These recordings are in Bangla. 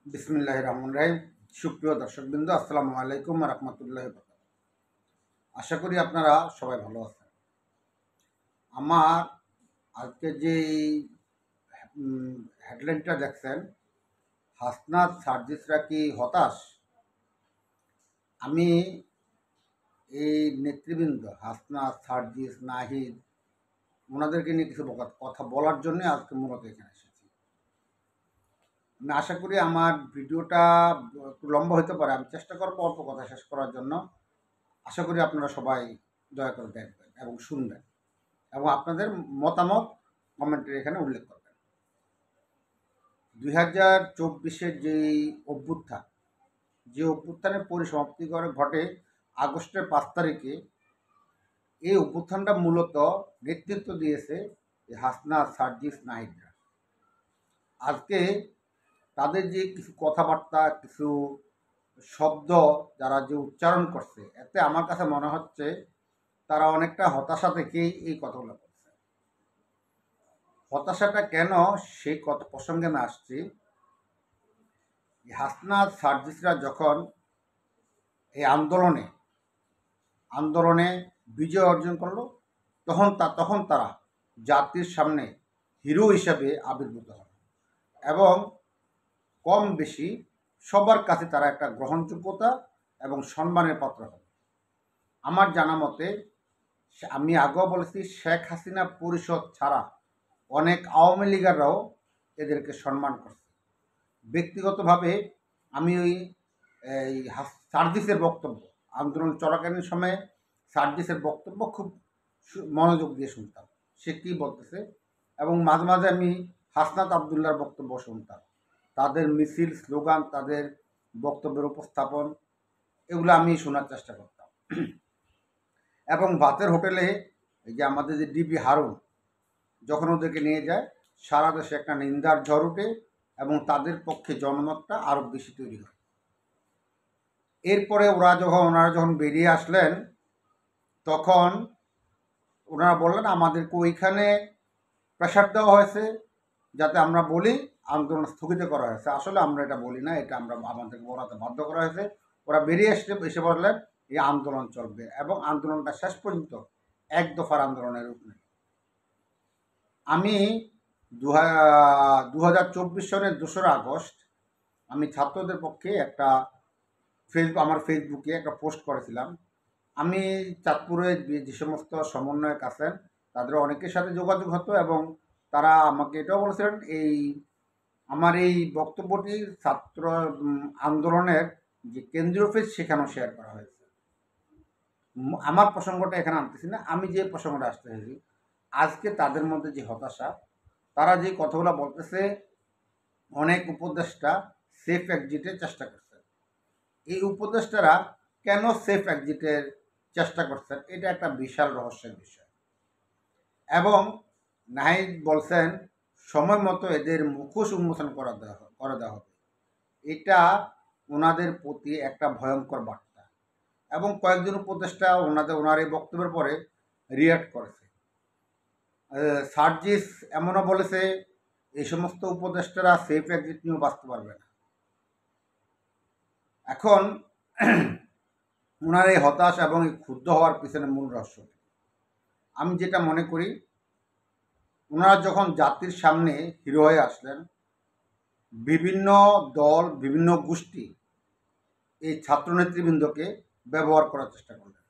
বিসমিল্লাহির রহমানির রহিম। সুপ্রিয় দর্শকবৃন্দ, আসসালামু আলাইকুম ওয়া রাহমাতুল্লাহি ওয়া বারাকাতুহু। আশা করি আপনারা সবাই ভালো আছেন। আমার আজকে যেই হেডলাইনটা দেখছেন, হাসনাত সার্জিসরা কি হতাশ? আমি এই নেতৃবৃন্দ হাসনাত, সার্জিস, নাহিদ ওনাদেরকে নিয়ে কিছু কথা বলার জন্য আজকে মূলত এখানে এসেছি। আমি আশা করি আমার ভিডিওটা একটু লম্বা হতে পারে। আমি চেষ্টা করবো অল্প কথা শেষ করার জন্য। আশা করি আপনারা সবাই দয়া করে দেখবেন এবং শুনবেন এবং আপনাদের মতামত কমেন্টের এখানে উল্লেখ করবেন। 2024-এর যে অভ্যুত্থানের পরিসমাপ্তি ঘটে আগস্টের 5 তারিখে, এই অভ্যুত্থানটা মূলত নেতৃত্ব দিয়েছে হাসনা, সার্জিস, নাহিদরা। আজকে তাদের যে কিছু কথাবার্তা, কিছু শব্দ যারা যে উচ্চারণ করছে, এতে আমার কাছে মনে হচ্ছে তারা অনেকটা হতাশা থেকেই এই কথাগুলো বলছে। হতাশাটা কেন, সেই কথা প্রসঙ্গে আমি আসছি। হাসনাত, সার্জিসরা যখন এই আন্দোলনে বিজয় অর্জন করলো, তখন তারা জাতির সামনে হিরো হিসেবে আবির্ভূত হল এবং কম বেশি সবার কাছে তারা একটা গ্রহণযোগ্যতা এবং সম্মানের পাত্র হল। আমার জানা মতে, আমি আগেও বলেছি, শেখ হাসিনা পরিষদ ছাড়া অনেক আওয়ামী লীগাররাও এদেরকে সম্মান করছে। ব্যক্তিগতভাবে আমি এই সার্জিসের বক্তব্য, আন্দোলন চলাকালীন সময়ে সার্জিসের বক্তব্য খুব মনোযোগ দিয়ে শুনতাম, সে কী বলতেছে, এবং মাঝে মাঝে আমি হাসনাত আবদুল্লাহর বক্তব্য শুনতাম। তাদের মিছিল, স্লোগান, তাদের বক্তব্যের উপস্থাপন, এগুলো আমি শোনার চেষ্টা করতাম। এবং ভাতের হোটেলে এই যে আমাদের যে ডিবি হারুন যখন ওদেরকে নিয়ে যায়, সারা দেশে একটা নিন্দার ঝড় উঠে এবং তাদের পক্ষে জনমতটা আরও বেশি তৈরি হয়। এরপরে ওনারা যখন বেরিয়ে আসলেন, তখন ওনারা বললেন আমাদেরকে ওইখানে প্রেশার দেওয়া হয়েছে যাতে আমরা বলি আন্দোলন স্থগিত করা হয়েছে। আসলে আমরা এটা বলি না, এটা আমাদেরকে বলাতে বাধ্য করা হয়েছে। ওরা বেরিয়ে এসে বললেন এই আন্দোলন চলবে এবং আন্দোলনটা শেষ পর্যন্ত এক দফার আন্দোলনের রূপ নেয়। আমি 2024 সনের 2রা আগস্ট আমি ছাত্রদের পক্ষে আমার ফেসবুকে একটা পোস্ট করেছিলাম। আমি চাঁদপুরে যে সমস্ত সমন্বয়ক আছেন তাদের অনেকের সাথে যোগাযোগ হতো এবং তারা আমাকে এটাও বলেছিলেন আমার এই বক্তব্যটি ছাত্র আন্দোলনের যে কেন্দ্রীয় অফিস সেখানেও শেয়ার করা হয়েছে। আমার প্রসঙ্গটা এখানে আনতেছি না, আমি যে প্রসঙ্গটা আসতে চাইছি, আজকে তাদের মধ্যে যে হতাশা, তারা যে কথাগুলো বলতেছে, অনেক উপদেষ্টা সেফ এক্সিটের চেষ্টা করছে। এই উপদেষ্টারা কেন সেফ এক্সিটের চেষ্টা করছেন, এটা একটা বিশাল রহস্যের বিষয়। এবং নাহিদ বলছেন সময় মতো এদের মুখোশ উন্মোচন করে দেওয়া হবে। এটা ওনাদের প্রতি একটা ভয়ঙ্কর বার্তা। এবং কয়েকজন উপদেষ্টা ওনার এই বক্তব্যের পরে রিয়াক্ট করেছে। সার্জিস এমনও বলেছে এই সমস্ত উপদেষ্টারা সেফ এক্সিট নিয়েও বাঁচতে পারবে না। এখন ওনার এই হতাশ এবং এই ক্ষুব্ধ হওয়ার পিছনে মূল রহস্য, আমি যেটা মনে করি, ওনারা যখন জাতির সামনে হিরো হয়ে আসলেন, বিভিন্ন দল, বিভিন্ন গোষ্ঠী এই ছাত্র নেতৃবৃন্দকে ব্যবহার করার চেষ্টা করলেন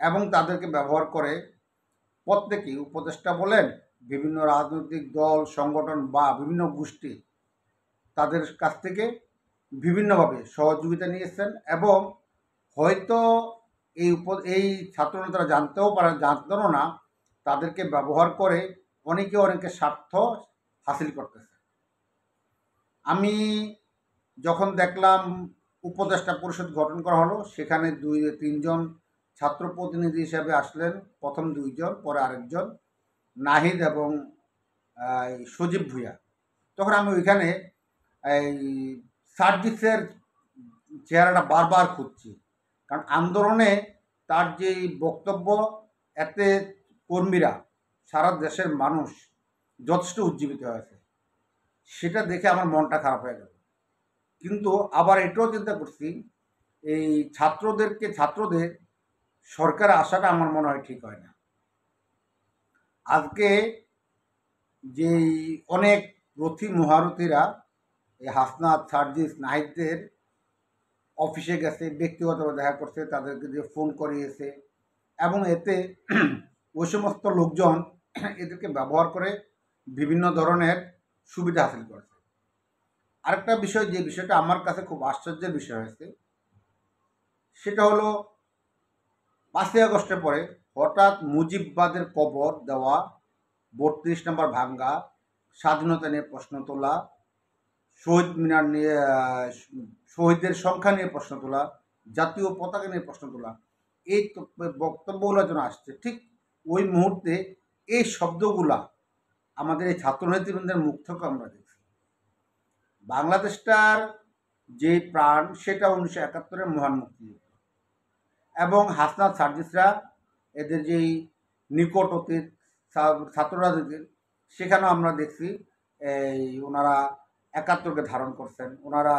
এবং তাদেরকে ব্যবহার করে প্রত্যেকেই, উপদেষ্টা বলেন, বিভিন্ন রাজনৈতিক দল, সংগঠন বা বিভিন্ন গোষ্ঠী তাদের কাছ থেকে বিভিন্নভাবে সহযোগিতা নিয়েছেন এবং হয়তো এই ছাত্রনেতারা জানতেও না, তাদেরকে ব্যবহার করে অনেকে স্বার্থ হাসিল করতেছে। আমি যখন দেখলাম উপদেষ্টা পরিষদ গঠন করা হলো, সেখানে 2-3 জন ছাত্র প্রতিনিধি হিসাবে আসলেন, প্রথম 2 জন, পরে আরেকজন, নাহিদ এবং সজীব ভুঁইয়া। তখন আমি ওইখানে এই সার্জিসের চেহারাটা বারবার খুঁজছি, কারণ আন্দোলনে তার যে বক্তব্য, এতে কর্মীরা, সারা দেশের মানুষ যথেষ্ট উজ্জীবিত হয়েছে। সেটা দেখে আমার মনটা খারাপ হয়ে গেল। কিন্তু আবার এটাও চিন্তা করছি, এই ছাত্রদের সরকার আসাটা আমার মনে হয় ঠিক হয় না। আজকে যেই অনেক রথী মহারথীরা এই হাসনাত, সার্জিস, নাহিদদের অফিসে গেছে, ব্যক্তিগতভাবে দেখা করছে, তাদেরকে দিয়ে ফোন করিয়েছে, এবং এতে ওই সমস্ত লোকজন এদেরকে ব্যবহার করে বিভিন্ন ধরনের সুবিধা হাসিল করেছে। আরেকটা বিষয়, যে বিষয়টা আমার কাছে খুব আশ্চর্যের বিষয় হয়েছে, সেটা হলো 5ই আগস্টের পরে হঠাৎ মুজিববাদের কবর দেওয়া, 32 নম্বর ভাঙ্গা, স্বাধীনতা নিয়ে প্রশ্ন তোলা, শহীদ মিনার নিয়ে শহীদদের সংখ্যা নিয়ে প্রশ্ন তোলা, জাতীয় পতাকা নিয়ে প্রশ্ন তোলা, এই বক্তব্যগুলো যেন আসছে, ঠিক ওই মুহূর্তে এই শব্দগুলা আমাদের এই ছাত্রনেতৃবৃন্দের মুখ থেকে আমরা দেখছি। বাংলাদেশটার যে প্রাণ, সেটা 1971-এর মহান মুক্তিযুদ্ধ, এবং হাসনাত, সার্জিসরা, এদের যেই নিকট অতীত ছাত্ররাজনীতির, সেখানেও আমরা দেখছি এই ওনারা 71-কে ধারণ করছেন, ওনারা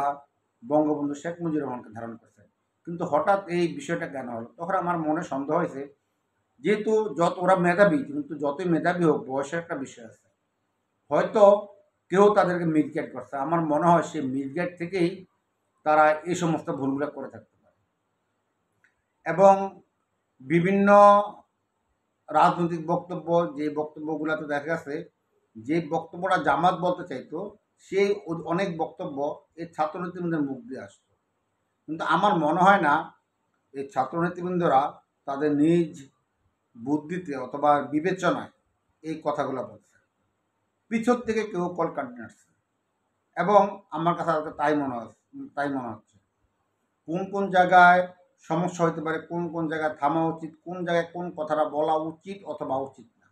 বঙ্গবন্ধু শেখ মুজিবুর রহমানকে ধারণ করছেন। কিন্তু হঠাৎ এই বিষয়টা কেন হলো? তখন আমার মনে সন্দেহ হয়েছে, যেহেতু ওরা মেধাবী, কিন্তু যতই মেধাবী হোক, বয়সের একটা বিষয় আছে, হয়তো কেউ তাদেরকে মিসগাইড করছে। আমার মনে হয় সেই মিসগাইড থেকেই তারা এই সমস্ত ভুলগুলো করে থাকতে পারে। এবং বিভিন্ন রাজনৈতিক বক্তব্য, যে বক্তব্যগুলোতে দেখা গেছে যে বক্তব্যটা জামাত বলতে চাইতো, সেই অনেক বক্তব্য এই ছাত্রনেতৃবৃন্দের মুখ দিয়ে আসতো। কিন্তু আমার মনে হয় না এই ছাত্রনেতৃবৃন্দরা তাদের নিজ বুদ্ধিতে অথবা বিবেচনায় এই কথাগুলো বলছে, পিছন থেকে কেউ কল কাটিয়ে আসছে। এবং আমার কাছে তাই মনে হচ্ছে কোন কোন জায়গায় সমস্যা হতে পারে, কোন কোন জায়গায় থামা উচিত, কোন জায়গায় কোন কথাটা বলা উচিত অথবা উচিত না,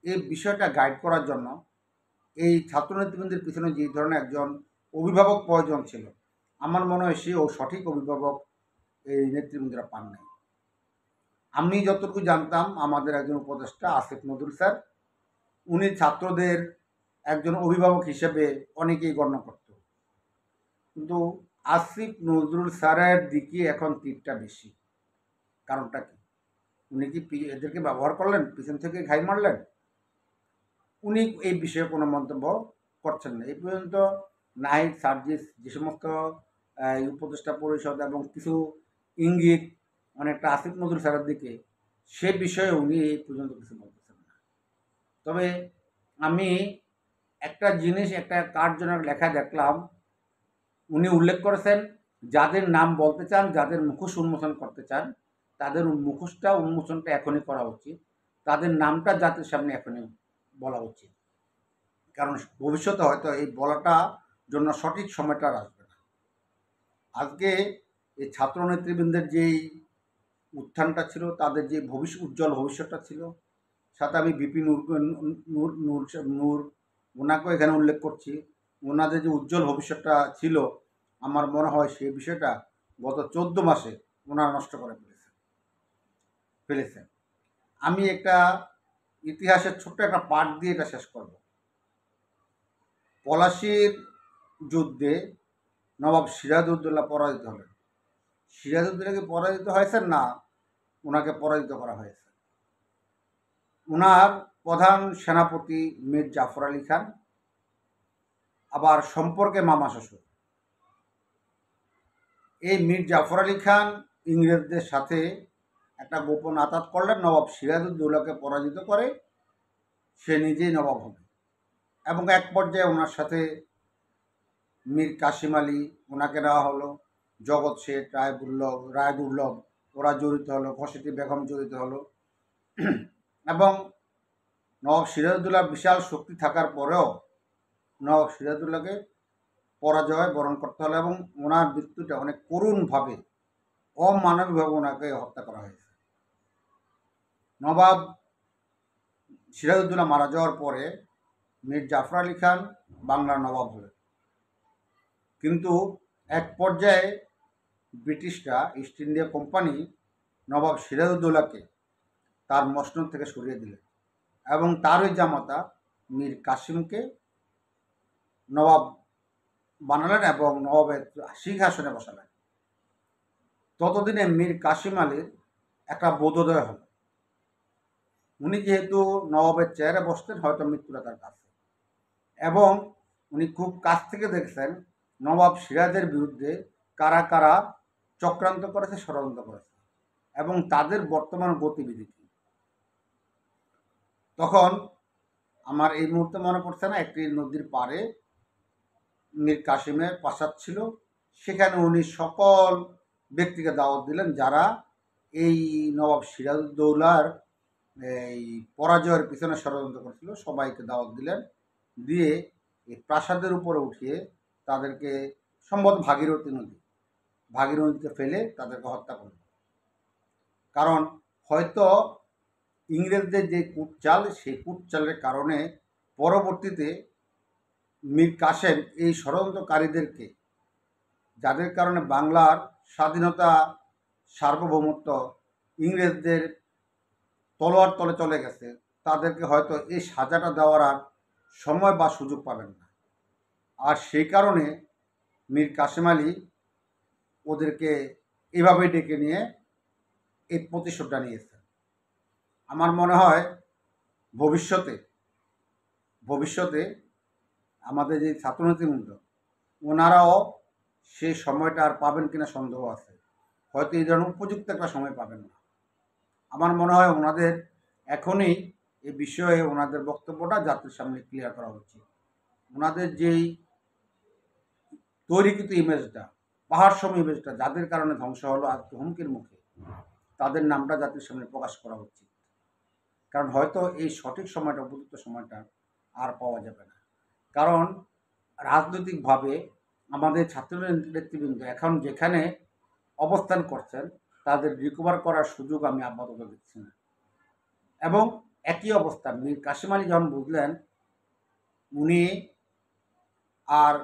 এই বিষয়টা গাইড করার জন্য এই ছাত্রনেতৃবৃন্দের পিছনে যে ধরনের একজন অভিভাবক প্রয়োজন ছিল, আমার মনে হয় সেও সঠিক অভিভাবক এই নেতৃবৃন্দরা পান নাই। আমি যতটুকু জানতাম, আমাদের একজন উপদেষ্টা আসিফ নজরুল স্যার, উনি ছাত্রদের একজন অভিভাবক হিসেবে অনেকেই গণ্য করত, কিন্তু আসিফ নজরুল স্যারের দিকে এখন তীরটা বেশি। কারণটা কি? উনি কি এদেরকে ব্যবহার করলেন, পিছন থেকে ঘাই মারলেন? উনি এই বিষয়ে কোনো মন্তব্য করছেন না এই পর্যন্ত। নাহিদ, সার্জিস, যে সমস্ত উপদেষ্টা পরিষদ এবং কিছু ইঙ্গিত অনেকটা আসিফ নজরুল স্যারের দিকে, সে বিষয়ে উনি এই পর্যন্ত কিছু বলতেছেন না। তবে আমি একটা জিনিস, একটা কার্ডজনের লেখা দেখলাম, উনি উল্লেখ করেছেন যাদের নাম বলতে চান, যাদের মুখোশ উন্মোচন করতে চান, তাদের উন্মোচনটা এখনই করা উচিত, তাদের নামটা জাতির সামনে এখনই বলা উচিত। কারণ ভবিষ্যতে হয়তো এই বলাটা জন্য সঠিক সময়টা আসবে না। আজকে এই ছাত্র নেতৃবৃন্দের যেই উত্থানটা ছিল, তাদের যে উজ্জ্বল ভবিষ্যৎটা ছিল, সাথে আমি বিপি নূর ওনাকেও এখানে উল্লেখ করছি। ওনাদের যে উজ্জ্বল ভবিষ্যৎটা ছিল, আমার মনে হয় সেই বিষয়টা গত 14 মাসে ওনারা নষ্ট করে ফেলেছেন। আমি একটা ইতিহাসের ছোট্ট একটা পাঠ দিয়ে এটা শেষ করব। পলাশীর যুদ্ধে নবাব সিরাজউদ্দৌলা পরাজিত হলেন। সিরাজউদ্দৌলাকে পরাজিত হয়েছেন না, ওনাকে পরাজিত করা হয়েছে। ওনার প্রধান সেনাপতি মীর জাফর আলী খান, আবার সম্পর্কে মামা শ্বশুর। এই মীর জাফর আলী খান ইংরেজদের সাথে একটা গোপন আতাত করলেন, নবাব সিরাজউদ্দৌলাকে পরাজিত করে সে নিজেই নবাব হবে। এবং এক পর্যায়ে ওনার সাথে মীর কাসিম আলী, ওনাকে নেওয়া হলো, জগৎ শেঠ, রায়দুর্লভ ওরা জড়িত হলো, ঘসেটি বেগম জড়িত হলো। এবং নবাব সিরাজউদ্দৌলার বিশাল শক্তি থাকার পরেও নবাব সিরাজউদ্দৌলাকে পরাজয় বরণ করতে হলো, এবং ওনার মৃত্যুটা অনেক করুণভাবে, অমানবিকভাবে ওনাকে হত্যা করা হয়েছে। নবাব সিরাজউদ্দৌলা মারা যাওয়ার পরে মীর জাফর আলী খান বাংলার নবাব হলেন। কিন্তু এক পর্যায়ে ব্রিটিশরা, ইস্ট ইন্ডিয়া কোম্পানি, নবাব সিরাজউদ্দৌলাকে তার মসনদ থেকে সরিয়ে দিলেন, এবং তারই জামাতা মীর কাসিমকে নবাব বানালেন এবং নবাবের সিংহাসনে বসালেন। ততদিনে মীর কাসিম আলীর একটা বোধোদয় হল। উনি যেহেতু নবাবের চেয়ারে বসতেন, হয়তো মৃত্যুটা তার কাছে, এবং উনি খুব কাছ থেকে দেখছেন নবাব সিরাজের বিরুদ্ধে কারা কারা চক্রান্ত করেছে, ষড়যন্ত্র করেছে এবং তাদের বর্তমান গতিবিধি কি। তখন আমার এই মুহূর্তে মনে পড়ছে না, একটি নদীর পাড়ে মীর কাসিমের প্রাসাদ ছিল, সেখানে উনি সকল ব্যক্তিকে দাওয়াত দিলেন যারা এই নবাব সিরাজউদ্দৌলার এই পরাজয়ের পিছনে ষড়যন্ত্র করেছিল, সবাইকে দাওয়াত দিলেন। দিয়ে এই প্রাসাদের উপরে উঠিয়ে তাদেরকে সম্ভবত ভাগীরথীতে ফেলে তাদেরকে হত্যা করল। কারণ হয়তো ইংরেজদের যে কূটচাল, সেই কূটচালের কারণে পরবর্তীতে মীর কাসেম এই ষড়যন্ত্রকারীদেরকে, যাদের কারণে বাংলার স্বাধীনতা সার্বভৌমত্ব ইংরেজদের তলোয়ার তলে চলে গেছে, তাদেরকে হয়তো এই সাজাটা দেওয়ার আর সময় বা সুযোগ পাবেন না। আর সেই কারণে মীর কাসেম আলী ওদেরকে এভাবে ডেকে নিয়ে এই প্রতিশোধটা নিয়েছে। আমার মনে হয় ভবিষ্যতে ভবিষ্যতে আমাদের যে ছাত্রনেতৃবৃন্দ, ওনারাও সেই সময়টা আর পাবেন কিনা সন্দেহ আছে। হয়তো এই ধরনের উপযুক্ত একটা সময় পাবেন না। আমার মনে হয় ওনাদের এখনই এই বিষয়ে ওনাদের বক্তব্যটা জাতির সামনে ক্লিয়ার করা উচিত। ওনাদের যেই তৈরিকৃত ইমেজটা, পাহাড়সম ইমেজটা, যাদের কারণে ধ্বংস হলো আজকে হুমকির মুখে, তাদের নামটা জাতির সামনে প্রকাশ করা উচিত। কারণ হয়তো এই সঠিক সময়টা, উপযুক্ত সময়টা আর পাওয়া যাবে না। কারণ রাজনৈতিকভাবে আমাদের ছাত্র নেতৃবৃন্দ এখন যেখানে অবস্থান করছেন, তাদের রিকভার করার সুযোগ আমি আপাতত দেখছি না। এবং একই অবস্থা মীর কাসেম আলী যখন বুঝলেন উনি আর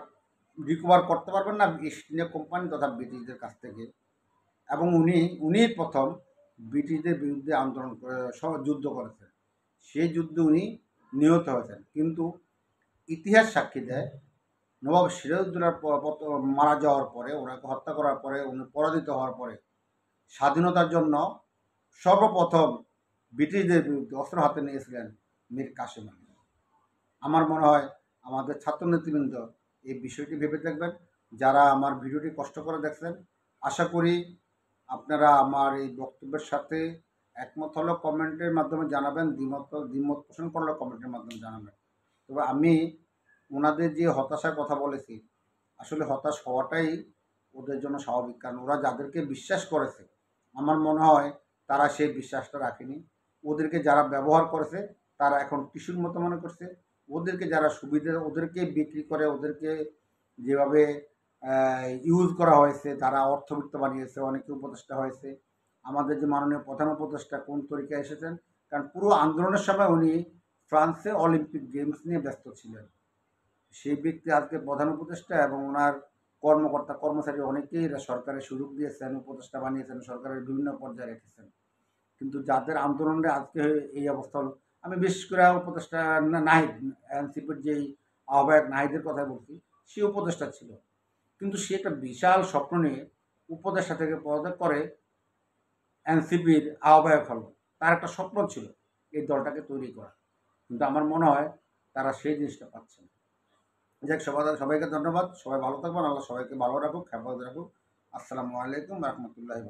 রিকভার করতে পারবেন না ইস্ট ইন্ডিয়া কোম্পানি তথা ব্রিটিশদের কাছ থেকে, এবং উনি প্রথম ব্রিটিশদের বিরুদ্ধে আন্দোলন করে যুদ্ধ করেছেন। সেই যুদ্ধে উনি নিহত হয়েছেন। কিন্তু ইতিহাস সাক্ষী দেয় নবাব সিরাজউদ্দৌলার মারা যাওয়ার পরে, ওনাকে হত্যা করার পরে, উনি পরাজিত হওয়ার পরে স্বাধীনতার জন্য সর্বপ্রথম ব্রিটিশদের বিরুদ্ধে অস্ত্র হাতে নিয়েছিলেন মীর কাসেম আলী। আমার মনে হয় আমাদের ছাত্র নেতৃবৃন্দ এই বিষয়টি ভেবে দেখবেন। যারা আমার ভিডিওটি কষ্ট করে দেখছেন, আশা করি আপনারা আমার এই বক্তব্যের সাথে একমত হলেও কমেন্টের মাধ্যমে জানাবেন, দ্বিমত পোষণ করলেও কমেন্টের মাধ্যমে জানাবেন। তবে আমি ওনাদের যে হতাশার কথা বলেছি, আসলে হতাশ হওয়াটাই ওদের জন্য স্বাভাবিক। কারণ ওরা যাদেরকে বিশ্বাস করেছে, আমার মনে হয় তারা সেই বিশ্বাসটা রাখেনি। ওদেরকে যারা ব্যবহার করেছে, তারা এখন টিস্যুর মতো মনে করছে। ওদেরকে যারা সুবিধা, ওদেরকে বিক্রি করে, ওদেরকে যেভাবে ইউজ করা হয়েছে, তারা অর্থবিত্ত বানিয়েছে, অনেকে উপদেষ্টা হয়েছে। আমাদের যে মাননীয় প্রধান উপদেষ্টা কোন তরিকায় এসেছেন, কারণ পুরো আন্দোলনের সময় উনি ফ্রান্সে অলিম্পিক গেমস নিয়ে ব্যস্ত ছিলেন। সেই ব্যক্তি আজকে প্রধান উপদেষ্টা এবং ওনার কর্মকর্তা কর্মচারী অনেকেই সরকারের সুযোগ দিয়েছেন, উপদেষ্টা বানিয়েছেন, সরকারের বিভিন্ন পর্যায়ে রেখেছেন। কিন্তু যাদের আন্দোলনে আজকে এই অবস্থা হলো, আমি বিশেষ করে উপদেষ্টা নাহিদ, এনসিপির যেই আহ্বায়ক নাহিদের কথা বলছি, সে উপদেষ্টা ছিল। কিন্তু সে একটা বিশাল স্বপ্ন নিয়ে উপদেষ্টা থেকে পদত্যাগ করে এনসিপির আহ্বায়ক হলো। তার একটা স্বপ্ন ছিল এই দলটাকে তৈরি করা, কিন্তু আমার মনে হয় তারা সেই জিনিসটা পাচ্ছে না। যাক, সবাইকে ধন্যবাদ। সবাই ভালো থাকবেন। আল্লাহ সবাইকে ভালো রাখুক, হেফাজত রাখুক। আসসালামু আলাইকুম রহমতুল্লাহি।